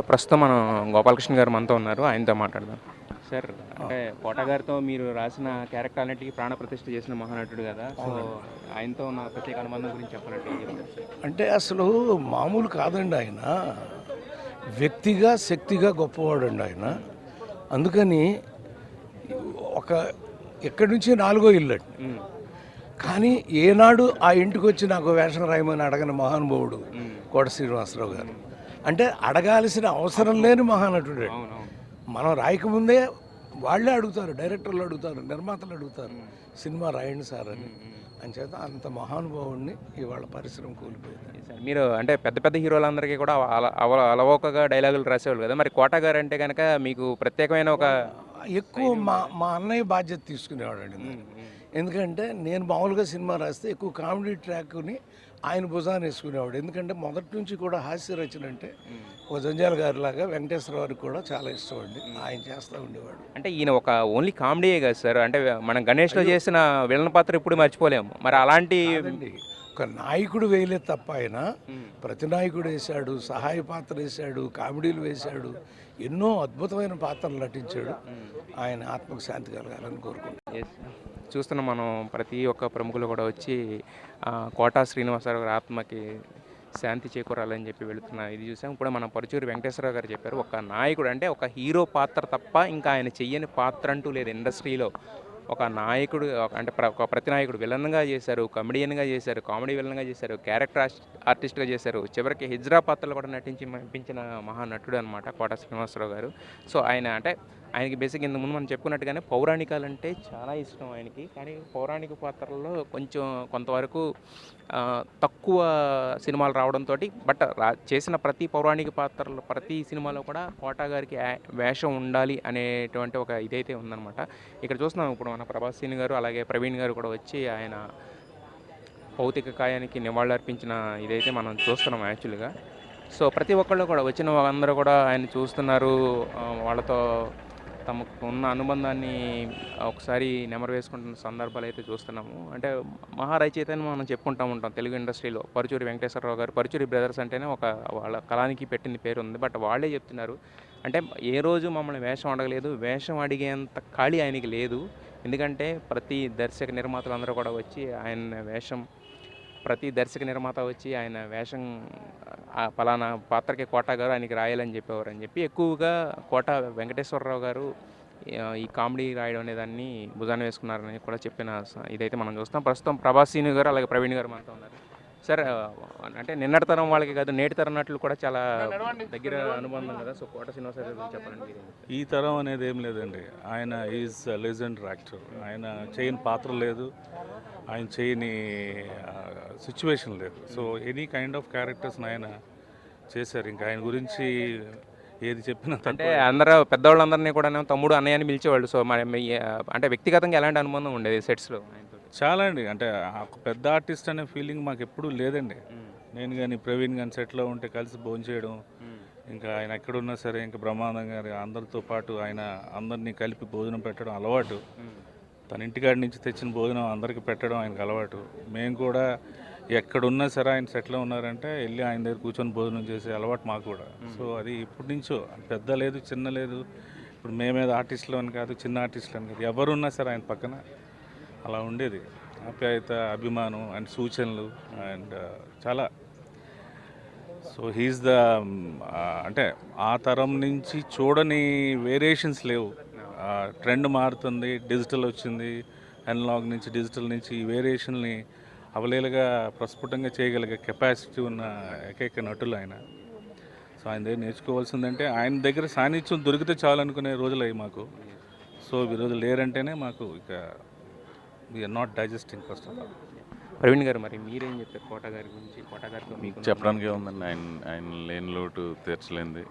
ప్రస్తుతం మనం గోపాలకృష్ణ గారు మనతో ఉన్నారు. ఆయనతో మాట్లాడదాం. సార్, అంటే కోట గారితో మీరు రాసిన క్యారెక్టర్ అన్నిటికీ ప్రాణ ప్రతిష్ఠ చేసిన మహానటుడు కదా. సో ఆయనతో ఉన్న ప్రత్యేక అనుబంధం గురించి చెప్పాలంటే ఏం చెప్తారు సార్? అంటే అసలు మామూలు కాదండి ఆయన. వ్యక్తిగా శక్తిగా గొప్పవాడండి ఆయన. అందుకని ఒక ఎక్కడి నుంచి నాలుగో ఇల్లు అండి. కానీ ఏనాడు ఆ ఇంటికి వచ్చి నాకు వేషం రాయమని అడగని మహానుభావుడు కోట శ్రీనివాసరావు గారు. అంటే అడగాల్సిన అవసరం లేని మహానటుడు. మనం రాయకముందే వాళ్ళే అడుగుతారు, డైరెక్టర్లు అడుగుతారు, నిర్మాతలు అడుగుతారు సినిమా రాయండి సార్ అని. అంచేత అంత మహానుభావుడిని ఇవాళ పరిశ్రమ కూలిపోయింది. మీరు అంటే పెద్ద పెద్ద హీరోలందరికీ కూడా అలవోకగా డైలాగులు రాసేవాళ్ళు కదా. మరి కోట గారు అంటే కనుక మీకు ప్రత్యేకమైన ఒక ఎక్కువ మా అన్నయ్య బాధ్యత తీసుకునేవాడండి. ఎందుకంటే నేను మామూలుగా సినిమా రాస్తే ఎక్కువ కామెడీ ట్రాక్ని ఆయన భుజాన్ని వేసుకునేవాడు. ఎందుకంటే మొదటి నుంచి కూడా హాస్య రచన అంటే ఒక జంజాల గారి లాగా వెంకటేశ్వర గారికి కూడా చాలా ఇష్టం అండి. ఆయన చేస్తూ ఉండేవాడు. అంటే ఈయన ఒక ఓన్లీ కామెడీయే కదా సార్. అంటే మనం గణేష్లో చేసిన విలన్ పాత్ర ఇప్పుడు మర్చిపోలేము. మరి అలాంటి ఒక నాయకుడు వేయలేదు తప్ప ఆయన ప్రతి నాయకుడు వేశాడు, సహాయ పాత్ర వేశాడు, కామెడీలు వేశాడు, ఎన్నో అద్భుతమైన పాత్రలు నటించాడు. ఆయన ఆత్మకు శాంతి కలగాలని కోరుకుంటున్నాను. చూస్తున్నాం మనం ప్రతి ఒక్క ప్రముఖులు కూడా వచ్చి కోటా శ్రీనివాసరావు గారి ఆత్మకి శాంతి చేకూరాలని చెప్పి వెళుతున్నా ఇది చూసాం. ఇప్పుడు మన పరుచూరి వెంకటేశ్వరరావు గారు చెప్పారు, ఒక నాయకుడు అంటే ఒక హీరో పాత్ర తప్ప ఇంకా ఆయన చెయ్యని పాత్ర అంటూ లేదు ఇండస్ట్రీలో. ఒక నాయకుడు అంటే ఒక ప్రతి నాయకుడు విలన్గా చేశారు, కమెడియన్గా చేశారు, కామెడీ విలన్గా చేశారు, క్యారెక్టర్ ఆర్టిస్ట్గా చేశారు, చివరికి హిజ్రా పాత్రలు కూడా నటించిన మహానటుడు అనమాట కోట శ్రీనివాసరావు గారు. సో ఆయనకి బేసిక్ ఇంత ముందు మనం చెప్పుకున్నట్టుగానే పౌరాణికాలంటే చాలా ఇష్టం ఆయనకి. కానీ పౌరాణిక పాత్రల్లో కొంతవరకు తక్కువ సినిమాలు రావడంతో బట్ చేసిన ప్రతి పౌరాణిక పాత్రలు ప్రతి సినిమాలో కూడా కోట గారికి వేషం ఉండాలి అనేటువంటి ఒక ఇదైతే ఉందన్నమాట. ఇక్కడ చూస్తున్నాం ఇప్పుడు మన ప్రభాస్ గారు అలాగే ప్రవీణ్ గారు కూడా వచ్చి ఆయన భౌతిక కాయానికి నివాళులర్పించిన ఇదైతే మనం చూస్తున్నాం యాక్చువల్గా. సో ప్రతి ఒక్కళ్ళు కూడా వచ్చిన వాళ్ళందరూ కూడా ఆయన చూస్తున్నారు, వాళ్ళతో తమకు ఉన్న అనుబంధాన్ని ఒకసారి నెమరు వేసుకుంటున్న సందర్భాలు అయితే చూస్తున్నాము. అంటే మహారచయితని మనం చెప్పుకుంటూ ఉంటాం తెలుగు ఇండస్ట్రీలో. పరుచూరి వెంకటేశ్వరరావు గారు, పరుచూరి బ్రదర్స్ అంటేనే ఒక వాళ్ళ కళానికి పెట్టింది పేరు ఉంది. బట్ వాళ్ళే చెప్తున్నారు, అంటే ఏ రోజు మమ్మల్ని వేషం అడగలేదు, వేషం అడిగేంత ఖాళీ ఆయనకి లేదు. ఎందుకంటే ప్రతి దర్శక నిర్మాతలు అందరూ కూడా వచ్చి ప్రతి దర్శక నిర్మాత వచ్చి ఆయన వేషం ఫలానా పాత్రకి కోట గారు ఆయనకి రాయాలని చెప్పేవారు అని చెప్పి ఎక్కువగా కోట వెంకటేశ్వరరావు గారు ఈ కామెడీ రాయడం అనే దాన్ని భుజాన్ని వేసుకున్నారని కూడా చెప్పిన ఇదైతే మనం చూస్తాం. ప్రస్తుతం ప్రభాస్ గారు అలాగే ప్రవీణ్ గారు మనతో ఉన్నారు. సార్, అంటే నిన్నటి తరం వాళ్ళకి కాదు నేటి తరం నటులు కూడా చాలా దగ్గర అనుబంధం కదా. సో కోట శ్రీనివాసరావు గురించి చెప్పాలండి. ఈ తరం అనేది ఏం లేదండి. ఆయన ఈజ్ లెజెండరీ యాక్టర్. ఆయన చేయని పాత్ర లేదు, ఆయన చేయని సిచ్యువేషన్ లేదు. సో ఎనీ కైండ్ ఆఫ్ క్యారెక్టర్స్ని ఆయన చేశారు. ఇంకా ఆయన గురించి ఏది చెప్పినా అంటే అందరూ పెద్దవాళ్ళందరినీ కూడా తమ్ముడు అన్నయ్య అని పిలిచేవాళ్ళు. సో మరి అంటే వ్యక్తిగతంగా ఎలాంటి అనుబంధం ఉండేది సెట్స్లో? చాలా అండి. అంటే ఒక పెద్ద ఆర్టిస్ట్ అనే ఫీలింగ్ మాకు ఎప్పుడూ లేదండి. నేను కానీ ప్రవీణ్ కానీ సెట్లో ఉంటే కలిసి భోజనం చేయడం, ఇంకా ఆయన ఎక్కడున్నా సరే ఇంకా బ్రహ్మానందం గారు అందరితో పాటు ఆయన అందరినీ కలిపి భోజనం పెట్టడం అలవాటు. తన ఇంటికాడి నుంచి తెచ్చిన భోజనం అందరికీ పెట్టడం ఆయనకు అలవాటు. మేము కూడా ఎక్కడున్నా సరే ఆయన సెట్లో ఉన్నారంటే వెళ్ళి ఆయన దగ్గర కూర్చొని భోజనం చేసే అలవాటు మాకు కూడా. సో అది ఇప్పటి నుంచో పెద్ద లేదు చిన్న లేదు. ఇప్పుడు మేమేదో ఆర్టిస్టులు అని కాదు, చిన్న ఆర్టిస్టులు అని కాదు, ఎవరున్నా సరే ఆయన పక్కన అలా ఉండేది. ఆప్యాయత, అభిమానం అండ్ సూచనలు అండ్ చాలా. సో హీఈస్ ద అంటే ఆ తరం నుంచి చూడని వేరియేషన్స్ లేవు. ట్రెండ్ మారుతుంది, డిజిటల్ వచ్చింది, అనలాగ్ నుంచి డిజిటల్ నుంచి ఈ వేరియేషన్ని అవలేలుగా ప్రస్ఫుటంగా చేయగలిగే కెపాసిటీ ఉన్న ఏకైక నటులు ఆయన. సో ఆయన దగ్గర నేర్చుకోవాల్సిందంటే ఆయన దగ్గర సాన్నిధ్యం దొరికితే చాలు అనుకునే రోజులు అవి మాకు. సో ఈరోజు లేరంటేనే మాకు ఇక we are not digesting first of all. Praveen garu, మరి మీరేం చెప్పారు కోట గారి గురించి? కోట గారితో మీకు చెప్పడానికి ఏముందండి, ఆయన లేని లోటు తీర్చలేంది.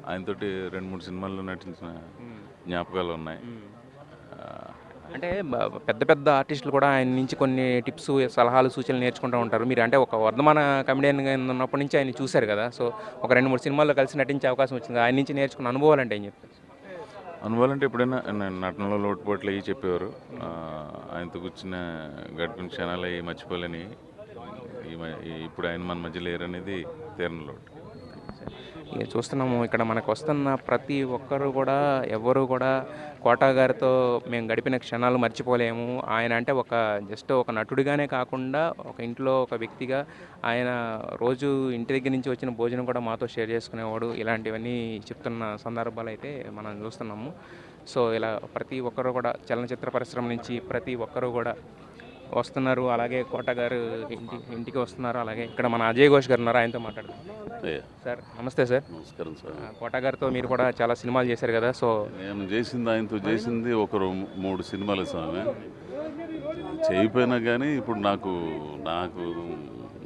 ఆయనతోటి 2-3 సినిమాల్లో నటించిన జ్ఞాపకాలు ఉన్నాయి. అంటే పెద్ద పెద్ద ఆర్టిస్టులు కూడా ఆయన నుంచి కొన్ని టిప్స్, సలహాలు, సూచనలు నేర్చుకుంటూ ఉంటారు. మీరు అంటే ఒక వర్ధమాన కమెడియన్గా ఉన్నప్పటి నుంచి ఆయన చూశారు కదా. సో ఒక 2-3 సినిమాల్లో కలిసి నటించే అవకాశం వచ్చింది. ఆయన నుంచి నేర్చుకున్న అనుభవాలు అంటే ఏం చెప్తారు? అనుభవాలంటే ఎప్పుడైనా నటనలో లోటుపాట్లు అవి చెప్పేవారు. ఆయనతో కూర్చున్న గడిపిన క్షణాలు అవి మర్చిపోలేని. ఇప్పుడు ఆయన మన మధ్య లేరనేది తీరని లోటు. ఇక చూస్తున్నాము ఇక్కడ మనకు వస్తున్న ప్రతి ఒక్కరు కూడా ఎవరు కూడా కోటా గారితో మేము గడిపిన క్షణాలు మర్చిపోలేము. ఆయన అంటే ఒక జస్ట్ ఒక నటుడిగానే కాకుండా ఒక ఇంట్లో ఒక వ్యక్తిగా ఆయన రోజు ఇంటి దగ్గర నుంచి వచ్చిన భోజనం కూడా మాతో షేర్ చేసుకునేవాడు. ఇలాంటివన్నీ చెప్తున్న సందర్భాలు అయితే మనం చూస్తున్నాము. సో ఇలా ప్రతి ఒక్కరు కూడా చలనచిత్ర పరిశ్రమ నుంచి ప్రతి ఒక్కరు కూడా వస్తున్నారు. అలాగే కోట గారు ఇంటికి వస్తున్నారు. అలాగే ఇక్కడ మన అజయ్ ఘోష్ గారు ఉన్నారు, ఆయనతో మాట్లాడదాం. సార్ నమస్తే సార్. నమస్కారం సార్. కోట గారితో మీరు కూడా చాలా సినిమాలు చేశారు కదా. సో నేను చేసింది ఆయనతో చేసింది ఒక 3 సినిమాలు స్వామి. చేయిపోయినా కానీ ఇప్పుడు నాకు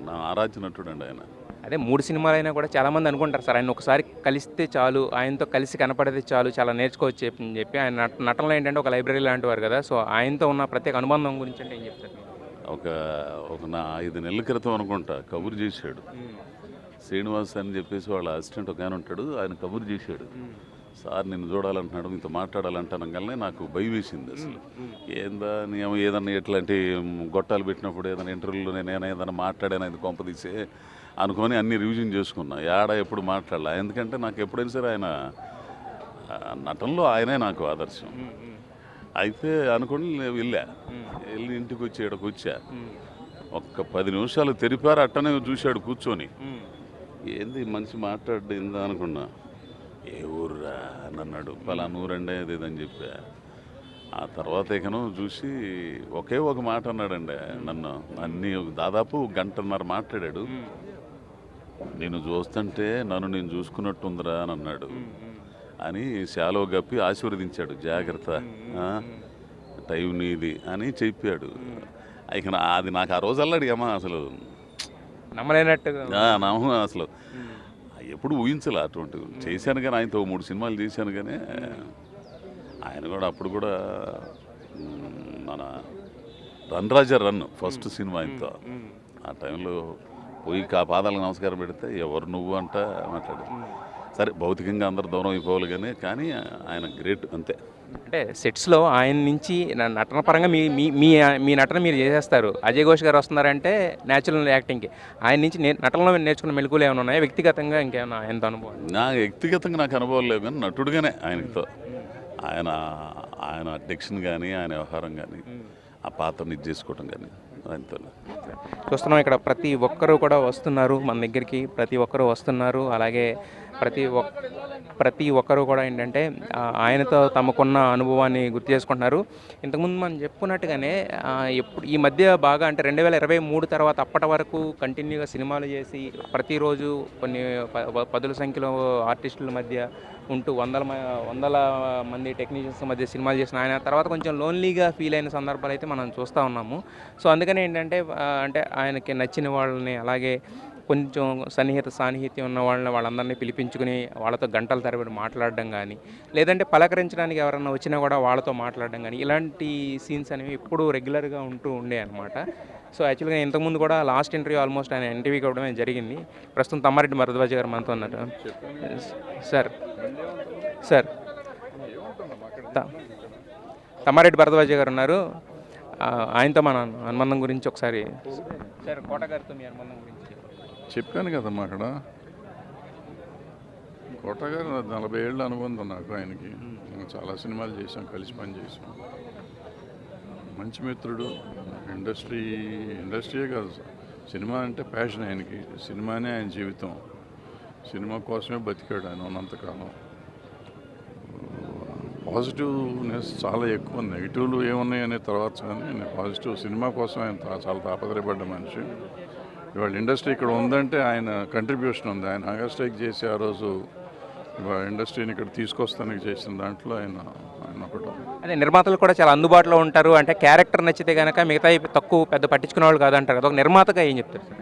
నా ఆరాధ్య నటుడు అండి ఆయన. అదే 3 సినిమాలైనా కూడా చాలామంది అనుకుంటారు సార్, ఆయన ఒకసారి కలిస్తే చాలు, ఆయనతో కలిసి కనపడితే చాలు, చాలా నేర్చుకోవచ్చు అని చెప్పి. ఆయన నటనలో ఏంటంటే ఒక లైబ్రరీ లాంటి వారు కదా. సో ఆయనతో ఉన్న ప్రత్యేక అనుబంధం గురించి అంటే ఏం చెప్తారు? ఒక 5 నెలల క్రితం అనుకుంటా కబురు చేశాడు శ్రీనివాస్ అని చెప్పేసి వాళ్ళ అసిస్టెంట్ ఒక ఆయన ఉంటాడు. ఆయన కబురు చేశాడు, సార్ నిన్ను చూడాలంటున్నాడు, మీతో మాట్లాడాలంటాను కానీ నాకు భయం వేసింది. అసలు నేను ఏదన్నా ఎట్లాంటి గొట్టాలు పెట్టినప్పుడు ఏదైనా ఇంటర్వ్యూలో నేను ఏదైనా మాట్లాడాను అది కొంపదీసే అనుకొని అన్ని రివిజన్ చేసుకున్నా. ఎప్పుడు మాట్లాడాలి, ఎందుకంటే నాకు ఎప్పుడైనా సరే ఆయన నటనలో ఆయనే నాకు ఆదర్శం. అయితే అనుకుని వెళ్ళి ఇంటికి వచ్చా ఒక్క 10 నిమిషాలు తెరిపారు, అట్టనే చూశాడు కూర్చొని. ఏంది మనిషి మాట్లాడిందా అనుకున్నా. ఏ ఊర్రా అని అన్నాడు. పలానా ఊరండి అది ఇదని చెప్పా. ఆ తర్వాత ఇకను చూసి ఒకే ఒక మాట అన్నాడండి నన్ను. దాదాపు 1.5 గంటన్నర మాట్లాడాడు. నేను చూస్తుంటే నన్ను నేను చూసుకున్నట్టుందిరా అని అన్నాడు. అని శాలో గప్పి ఆశీర్వదించాడు, జాగ్రత్త టైం నీది అని చెప్పాడు. ఇక అది నాకు ఆ రోజు అల్లాడు అమ్మా, అసలు నమ్మలేనట్టుగా అసలు ఎప్పుడు ఊహించాలి అటువంటివి. చేశాను కానీ ఆయనతో 3 సినిమాలు చేశాను కానీ ఆయన కూడా అప్పుడు కూడా మన రన్ ఫస్ట్ సినిమా ఆయనతో. ఆ టైంలో పోయి పాదాలకు నమస్కారం పెడితే ఎవరు నువ్వు అంట మాట్లాడు. సరే భౌతికంగా అందరు దూరం అయిపోవాలి కానీ ఆయన గ్రేట్ అంతే. అంటే సెట్స్లో ఆయన నుంచి నటన పరంగా మీ నటన మీరు చేసేస్తారు. అజయ్ ఘోష్ గారు వస్తున్నారంటే న్యాచురల్ యాక్టింగ్కి. ఆయన నుంచి నటనలో నేర్చుకున్న మెలకువలు ఏమైనా ఉన్నాయా? వ్యక్తిగతంగా ఇంకేమైనా ఆయనతో అనుభవం? వ్యక్తిగతంగా నాకు అనుభవం లేవు కానీ నటుడుగానే ఆయనతో ఆయన డిక్షన్ కానీ ఆయన వ్యవహారం కానీ ఆ పాత్రని ఇది చేసుకోవటం కానీ ఆయనతో చూస్తున్నాం. ఇక్కడ ప్రతి ఒక్కరూ కూడా వస్తున్నారు మన దగ్గరికి, ప్రతి ఒక్కరూ వస్తున్నారు. అలాగే ప్రతి ఒక్కరూ కూడా ఏంటంటే ఆయనతో తమకున్న అనుభవాన్ని గుర్తు చేసుకుంటున్నారు. ఇంతకుముందు మనం చెప్పుకున్నట్టుగానే ఎప్పుడు ఈ మధ్య బాగా అంటే 2023 తర్వాత అప్పటి వరకు కంటిన్యూగా సినిమాలు చేసి ప్రతిరోజు కొన్ని 10ల సంఖ్యలో ఆర్టిస్టుల మధ్య ఉంటూ వందల మంది టెక్నీషియన్స్ మధ్య సినిమాలు చేసిన ఆయన తర్వాత కొంచెం లోన్లీగా ఫీల్ అయిన సందర్భాలు అయితే మనం చూస్తూ ఉన్నాము. సో అందుకని ఏంటంటే అంటే ఆయనకి నచ్చిన వాళ్ళని, అలాగే కొంచెం సాన్నిహిత్యం ఉన్న వాళ్ళందరినీ పిలిపించుకుని వాళ్ళతో గంటల తరబడి మాట్లాడడం కానీ, లేదంటే పలకరించడానికి ఎవరన్నా వచ్చినా కూడా వాళ్ళతో మాట్లాడడం కానీ, ఇలాంటి సీన్స్ అనేవి ఎప్పుడూ రెగ్యులర్గా ఉండే అనమాట. సో యాక్చువల్గా ఇంతకుముందు కూడా లాస్ట్ ఇంటర్వ్యూ ఆల్మోస్ట్ ఆయన ఇంటర్వ్యూకి ఇవ్వడమే జరిగింది. ప్రస్తుతం తమ్మారెడ్డి భరద్వాజ్ గారు మనతో ఉన్నారు. సార్ తమ్మారెడ్డి భరద్వాజ్ గారు ఉన్నారు, ఆయనతో మన అనుబంధం గురించి ఒకసారి. సార్ కోట గారితో మీ అనుబంధం గురించి చెప్పాను కదమ్మా. అక్కడ కోట గారు 40 ఏళ్ళ అనుబంధం నాకు ఆయనకి. చాలా సినిమాలు చేసాం, కలిసి పని చేసాం. మంచి మిత్రుడు. ఇండస్ట్రీయే కాదు, సినిమా అంటే ప్యాషన్ ఆయనకి. సినిమానే ఆయన జీవితం. సినిమా కోసమే బతికాడు ఆయన ఉన్నంతకాలం. పాజిటివ్నెస్ చాలా ఎక్కువ. నెగిటివ్లు ఏమున్నాయి అనే తర్వాత కానీ పాజిటివ్ సినిమా కోసం ఆయన చాలా తాపత్రయపడ్డ మనిషి. ఇవాళ ఇండస్ట్రీ ఇక్కడ ఉందంటే ఆయన కంట్రిబ్యూషన్ ఉంది. ఆయన హంగర్ స్ట్రైక్ చేసి ఆ రోజు ఇవాళ ఇండస్ట్రీని ఇక్కడ తీసుకొస్తానికి చేసిన దాంట్లో ఆయన ఒకటి. అదే నిర్మాతలు కూడా చాలా అందుబాటులో ఉంటారు. అంటే క్యారెక్టర్ నచ్చితే కనుక మిగతా పెద్ద పట్టించుకునే వాళ్ళు కాదంటారు కదా. ఒక నిర్మాతగా ఏం చెప్తారు సార్?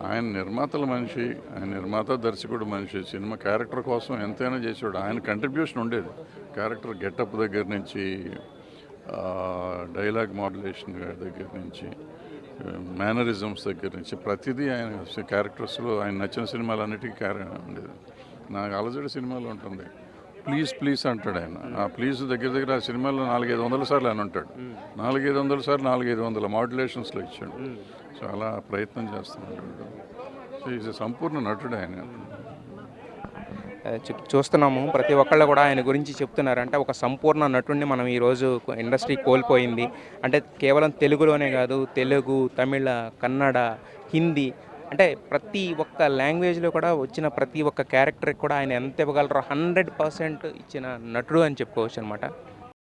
ఆయన నిర్మాతల మనిషి, ఆయన నిర్మాత దర్శకుడు మనిషి. సినిమా క్యారెక్టర్ కోసం ఎంతైనా చేసేవాడు. ఆయన కంట్రిబ్యూషన్ ఉండేది. క్యారెక్టర్ గెటప్ దగ్గర నుంచి, డైలాగ్ మాడ్యులేషన్ దగ్గర నుంచి, మేనరిజమ్స్ దగ్గర నుంచి ప్రతిదీ ఆయన క్యారెక్టర్స్లో ఆయన నచ్చిన సినిమాలన్నిటికీ ఉండేది. నాకు అలజడి సినిమాలో ఉంటుంది ప్లీజ్ అంటాడు ఆయన. ఆ ప్లీజ్ దగ్గర ఆ సినిమాలో 400-500 సార్లు ఆయన ఉంటాడు. 400-500 సార్లు 400-500 మాడ్యులేషన్స్లో ఇచ్చాడు. చాలా ప్రయత్నం చేస్తున్నాడు. సో ఈజ్ సంపూర్ణ నటుడు ఆయన. చూస్తున్నాము ప్రతి ఒక్కళ్ళు కూడా ఆయన గురించి చెప్తున్నారు. అంటే ఒక సంపూర్ణ నటుడిని మనం ఈరోజు ఇండస్ట్రీ కోల్పోయింది. అంటే కేవలం తెలుగులోనే కాదు, తెలుగు, తమిళ, కన్నడ, హిందీ అంటే ప్రతి ఒక్క లాంగ్వేజ్లో కూడా వచ్చిన ప్రతి ఒక్క క్యారెక్టర్కి కూడా ఆయన ఎంత ఇవ్వగలరో 100% ఇచ్చిన నటుడు అని చెప్పుకోవచ్చు అనమాట.